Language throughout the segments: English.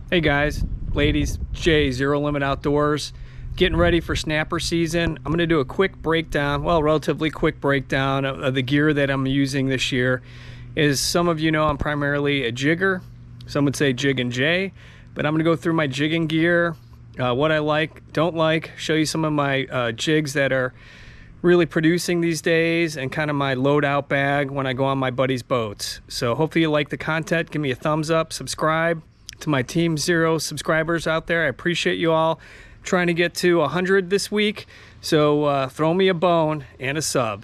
Hey guys, ladies, Jay, Zero Limit Outdoors, getting ready for snapper season. I'm going to do a quick breakdown, well, relatively quick breakdown of the gear that I'm using this year. As some of you know, I'm primarily a jigger. Some would say jig and jay, but I'm going to go through my jigging gear, what I like, don't like, show you some of my jigs that are really producing these days, and kind of my loadout bag when I go on my buddies' boats. So hopefully you like the content. Give me a thumbs up, subscribe. To my Team Zero subscribers out there, I appreciate you all. I'm trying to get to 100 this week, so throw me a bone and a sub.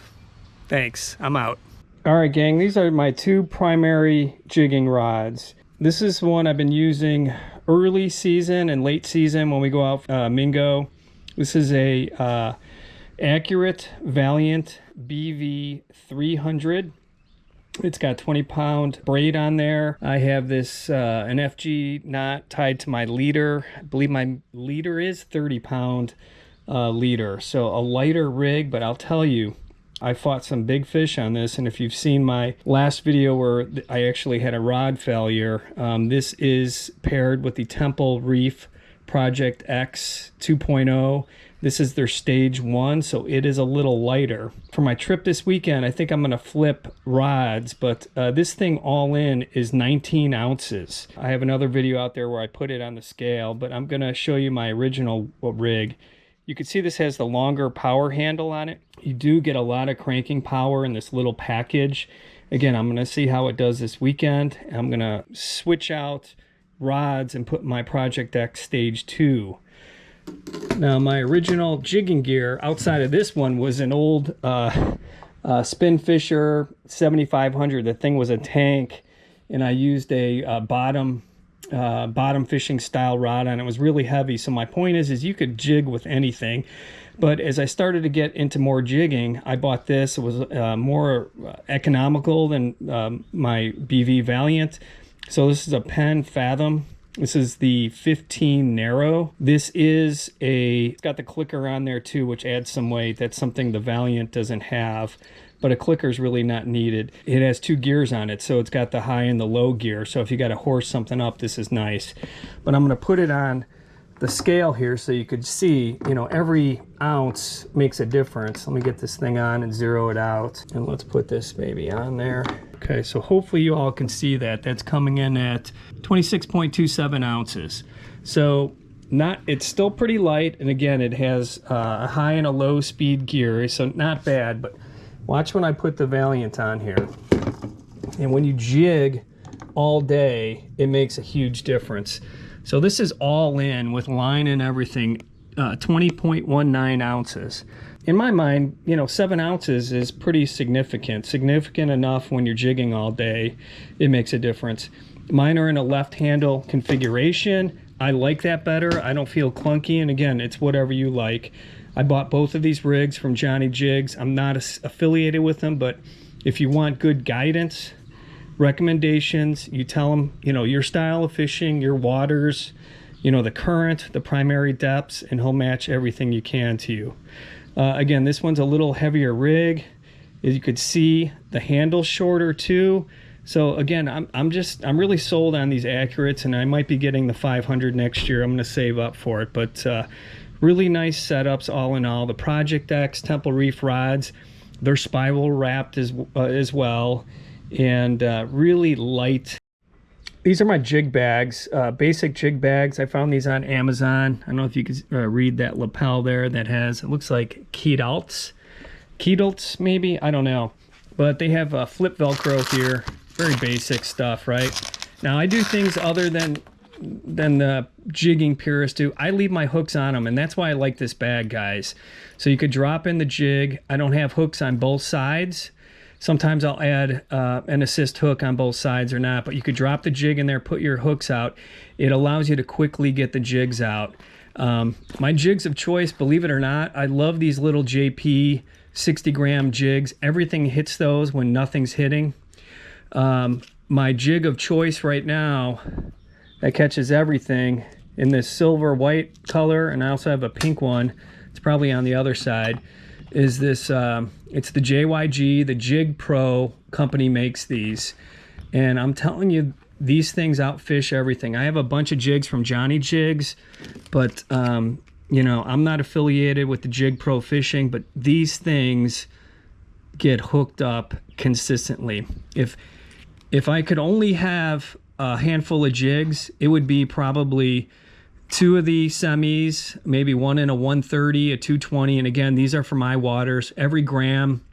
Thanks, I'm out. All right, gang, these are my two primary jigging rods. This is one I've been using early season and late season when we go out mingo. This is a Accurate Valiant BV 300. It's got 20-pound braid on there. I have this an FG knot tied to my leader. I believe my leader is 30-pound leader, so a lighter rig, but I'll tell you, I fought some big fish on this. And if you've seen my last video where I actually had a rod failure, this is paired with the Temple Reef Project X 2.0. This is their stage 1, so it is a little lighter. For my trip this weekend, I think I'm gonna flip rods, but this thing all in is 19 ounces. I have another video out there where I put it on the scale, but I'm gonna show you my original rig. You can see this has the longer power handle on it. You do get a lot of cranking power in this little package. Again, I'm gonna see how it does this weekend. I'm gonna switch out rods and put my Project X stage 2. Now, my original jigging gear outside of this one was an old Spin Fisher 7500. The thing was a tank, and I used a bottom fishing style rod on it. It was really heavy. So my point is you could jig with anything. But as I started to get into more jigging, I bought this. It was more economical than my BV Valiant. So this is a Penn Fathom. This is the 15 narrow. This is it's got the clicker on there too, which adds some weight. That's something the Valiant doesn't have, but a clicker is really not needed. It has 2 gears on it, so it's got the high and the low gear. So if you got to horse something up, this is nice. But I'm gonna put it on the scale here so you could see, you know, every ounce makes a difference. Let me get this thing on and zero it out. And let's put this baby on there. Okay, so hopefully you all can see that. That's coming in at 26.27 ounces. So it's still pretty light. And again, it has a high and a low speed gear, so not bad. But watch when I put the Valiant on here. And when you jig all day, it makes a huge difference. So this is all in with line and everything, 20.19 ounces. In my mind, you know, 7 ounces is pretty significant. Significant enough when you're jigging all day, it makes a difference. Mine are in a left handle configuration. I like that better. I don't feel clunky, and again, it's whatever you like. I bought both of these rigs from Johnny Jigs. I'm not affiliated with them, but if you want good guidance, recommendations, you tell them, you know, your style of fishing, your waters, you know, the current, the primary depths, and he'll match everything you can to you. Again, this one's a little heavier rig. As you could see, the handle's shorter too. So again, I'm really sold on these Accurates, and I might be getting the 500 next year. I'm gonna save up for it, but really nice setups all in all. The Project X Temple Reef rods, they're spiral wrapped as well, and really light. These are my jig bags, basic jig bags. I found these on Amazon. I don't know if you can read that lapel there that has, it looks like Keedalts maybe, I don't know. But they have flip Velcro here, very basic stuff, right? Now I do things other than the jigging purists do. I leave my hooks on them, and that's why I like this bag, guys. So you could drop in the jig. I don't have hooks on both sides. Sometimes I'll add an assist hook on both sides or not, but you could drop the jig in there, put your hooks out. It allows you to quickly get the jigs out. My jigs of choice, believe it or not, I love these little JP 60-gram jigs. Everything hits those when nothing's hitting. My jig of choice right now that catches everything in this silver white color, and I also have a pink one, it's probably on the other side, is this, it's the JYG, the Jig Pro company makes these. And I'm telling you, these things outfish everything. I have a bunch of jigs from Johnny Jigs, but you know, I'm not affiliated with the Jig Pro Fishing, but these things get hooked up consistently. If I could only have a handful of jigs, it would be probably 2 of the semis, maybe 1 in a 130, a 220, and again, these are for my waters. Every gram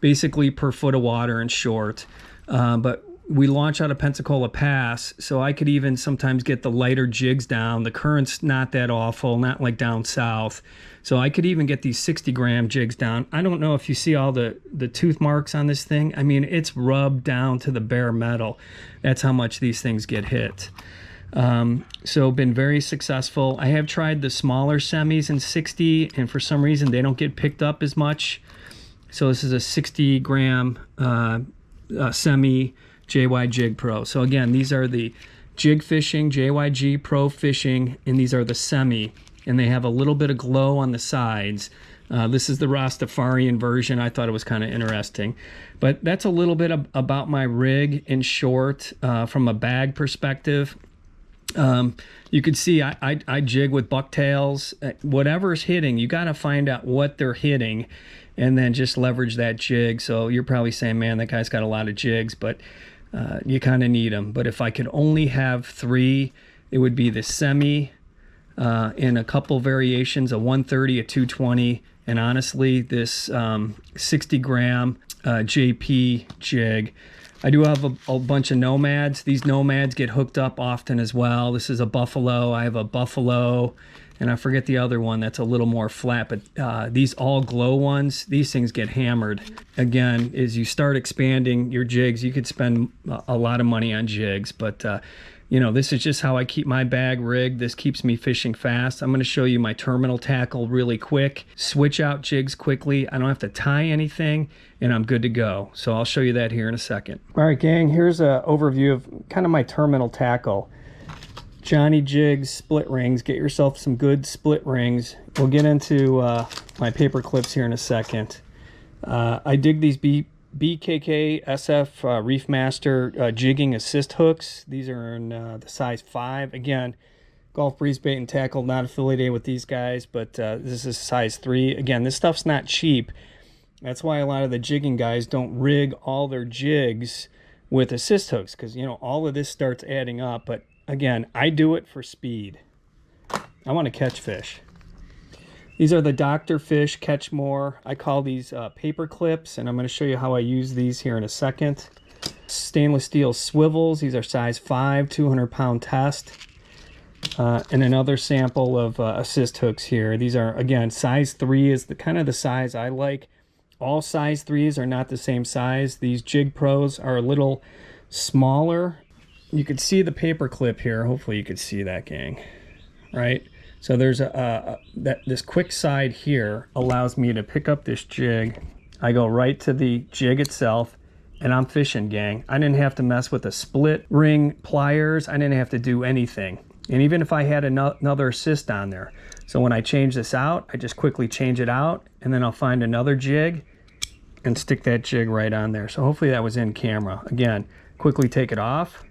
basically per foot of water and short. But we launch out of Pensacola Pass, so I could even sometimes get the lighter jigs down. The current's not that awful, not like down south. So I could even get these 60-gram jigs down. I don't know if you see all the tooth marks on this thing. I mean, it's rubbed down to the bare metal. That's how much these things get hit. So been very successful. I have tried the smaller semis in 60, and for some reason they don't get picked up as much. So this is a 60-gram semi JY Jig Pro. So again, these are the Jig Fishing JYG Pro Fishing, and these are the semi, and they have a little bit of glow on the sides. This is the Rastafarian version. I thought it was kind of interesting. But that's a little bit about my rig in short from a bag perspective. You can see I jig with bucktails. Whatever's hitting, you got to find out what they're hitting and then just leverage that jig. So you're probably saying, man, that guy's got a lot of jigs, but you kind of need them. But if I could only have 3, it would be the semi in a couple variations, a 130, a 220, and honestly, this 60-gram JP jig. I do have a bunch of nomads. These nomads get hooked up often as well. This is a buffalo. I have a buffalo, and I forget the other one that's a little more flat, but these all glow ones, these things get hammered. Again, as you start expanding your jigs, you could spend a lot of money on jigs, but you know, this is just how I keep my bag rigged. This keeps me fishing fast. I'm going to show you my terminal tackle really quick. Switch out jigs quickly. I don't have to tie anything, and I'm good to go. So I'll show you that here in a second. All right, gang, here's an overview of kind of my terminal tackle. Johnny Jigs split rings. Get yourself some good split rings. We'll get into my paper clips here in a second. I dig these BKK SF Reef Master jigging assist hooks. These are in the size 5. Again, Gulf Breeze Bait and Tackle, not affiliated with these guys, but this is size 3. Again, this stuff's not cheap. That's why a lot of the jigging guys don't rig all their jigs with assist hooks, because, you know, all of this starts adding up. But again, I do it for speed. I want to catch fish. These are the Dr. Fish Catch More. I call these paper clips, and I'm going to show you how I use these here in a second. Stainless steel swivels. These are size 5, 200-pound test. And another sample of assist hooks here. These are, again, size 3 is the kind of the size I like. All size 3s are not the same size. These Jig Pros are a little smaller. You could see the paper clip here. Hopefully you could see that, gang. Right? So there's this quick side here allows me to pick up this jig. I go right to the jig itself, and I'm fishing, gang. I didn't have to mess with the split ring pliers. I didn't have to do anything. And even if I had another assist on there. So when I change this out, I just quickly change it out, and then I'll find another jig and stick that jig right on there. So hopefully that was in camera. Again, quickly take it off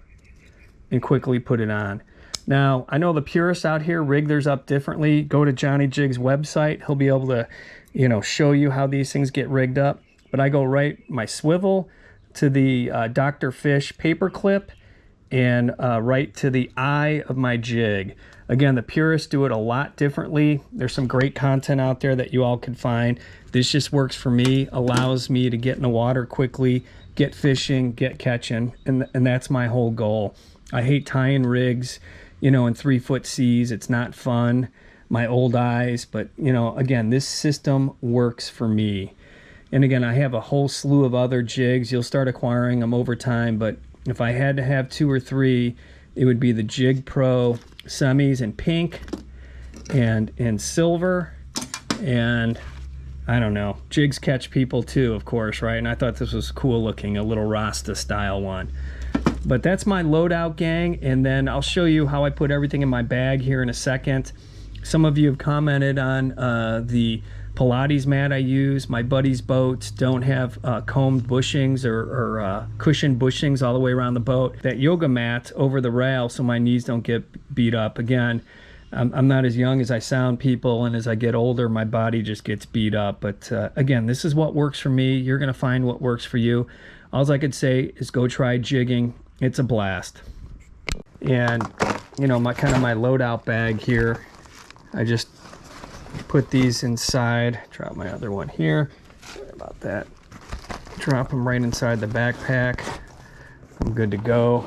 and quickly put it on. Now, I know the purists out here rig theirs up differently. Go to Johnny Jig's website. He'll be able to, you know, show you how these things get rigged up. But I go right my swivel to the Dr. Fish paper clip and right to the eye of my jig. Again, the purists do it a lot differently. There's some great content out there that you all can find. This just works for me, allows me to get in the water quickly, get fishing, get catching, and that's my whole goal. I hate tying rigs, you know, in 3-foot seas. It's not fun, my old eyes, but, you know, again, this system works for me. And again, I have a whole slew of other jigs. You'll start acquiring them over time, but if I had to have 2 or 3, it would be the Jig Pro semis in pink and in silver, and I don't know, jigs catch people too, of course, right? And I thought this was cool looking, a little Rasta style one. But that's my loadout, gang, and then I'll show you how I put everything in my bag here in a second. Some of you have commented on the Pilates mat I use. My buddy's boats don't have combed bushings or cushioned bushings all the way around the boat. That yoga mat over the rail so my knees don't get beat up. Again, I'm not as young as I sound, people, and as I get older, my body just gets beat up. But again, this is what works for me. You're going to find what works for you. All I could say is go try jigging. It's a blast. And, you know, my loadout bag here, I just put these inside. Drop my other one here. Sorry about that. Drop them right inside the backpack. I'm good to go.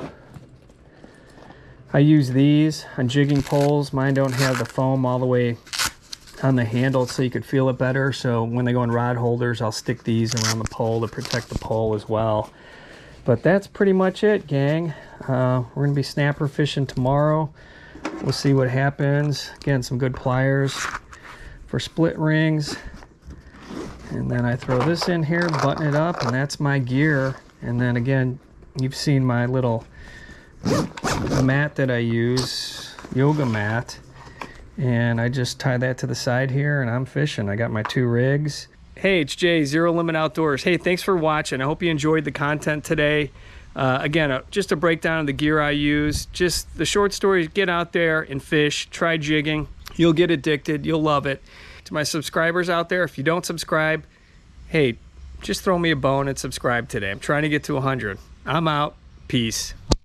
I use these on jigging poles. Mine don't have the foam all the way on the handle so you could feel it better. So when they go in rod holders, I'll stick these around the pole to protect the pole as well. But that's pretty much it, gang. We're gonna be snapper fishing tomorrow. We'll see what happens. Again, some good pliers for split rings. And then I throw this in here, button it up, and that's my gear. And then again, you've seen my little mat that I use, yoga mat, and I just tie that to the side here and I'm fishing. I got my 2 rigs. Hey, it's Jay, Zero Limit Outdoors. Hey, thanks for watching. I hope you enjoyed the content today. Again, just a breakdown of the gear I use. Just the short story, get out there and fish, try jigging. You'll get addicted, you'll love it. To my subscribers out there, if you don't subscribe, hey, just throw me a bone and subscribe today. I'm trying to get to 100. I'm out. Peace.